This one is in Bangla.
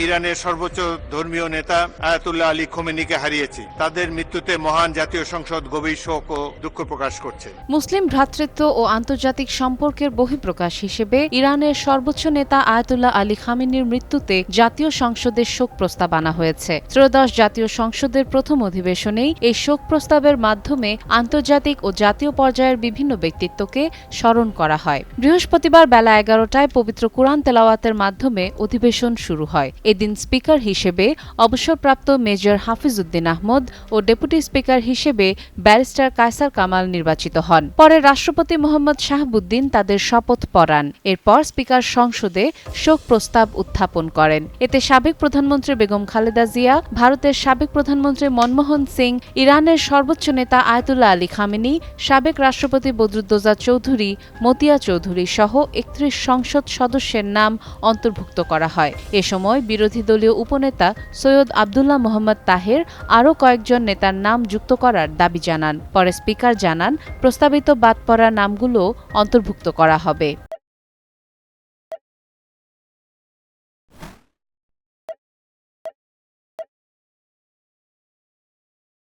ইরানের সর্বোচ্চ ধর্মীয় নেতা আয়াতুল্লাহ আলী খোমেনিকে হারিয়েছি। তাদের মৃত্যুতে মহান জাতীয় সংসদ গভীর শোক ও দুঃখ প্রকাশ করছে। মুসলিম ভ্রাতৃত্ব ও আন্তর্জাতিক সম্পর্কের বহিঃপ্রকাশ হিসেবে ইরানের সর্বোচ্চ নেতা আয়াতুল্লাহ আলী খামেনির মৃত্যুতে জাতীয় সংসদের শোক প্রস্তাব আনা হয়েছে। ত্রয়োদশ জাতীয় সংসদের প্রথম অধিবেশনেই এই শোক প্রস্তাবের মাধ্যমে আন্তর্জাতিক ও জাতীয় পর্যায়ের বিভিন্ন ব্যক্তিত্বকে স্মরণ করা হয়। বৃহস্পতিবার বেলা 11টায় পবিত্র কুরআন তেলাওয়াতের মাধ্যমে অধিবেশন শুরু হয়। এদিন স্পিকার হিসেবে অবসরপ্রাপ্ত মেজর হাফিজ উদ্দিন আহমদ ও ডেপুটি স্পিকার হিসেবে ব্যারিস্টার কায়সার কামাল নির্বাচিত হন। পরে রাষ্ট্রপতি মোহাম্মদ শাহাবুদ্দিন তাদের শপথ পড়ান। এরপর স্পিকার সংসদে শোক প্রস্তাব উত্থাপন করেন। এতে সাবেক প্রধানমন্ত্রী বেগম খালেদা জিয়া, ভারতের সাবেক প্রধানমন্ত্রী মনমোহন সিং, ইরানের সর্বোচ্চ নেতা আয়াতুল্লাহ আলী খামেনি, সাবেক রাষ্ট্রপতি বদরুদ্দোজা চৌধুরী, মতিয়া চৌধুরী সহ 31 সংসদ সদস্যের নাম অন্তর্ভুক্ত করা হয়। এ সময় বিরোধী দলীয় উপনেতা সৈয়দ আব্দুল্লাহ মোহাম্মদ তাহের আরও কয়েকজন নেতার নাম যুক্ত করার দাবি জানান। পরে স্পিকার জানান, প্রস্তাবিত বাদ পড়া নামগুলো অন্তর্ভুক্ত করা হবে।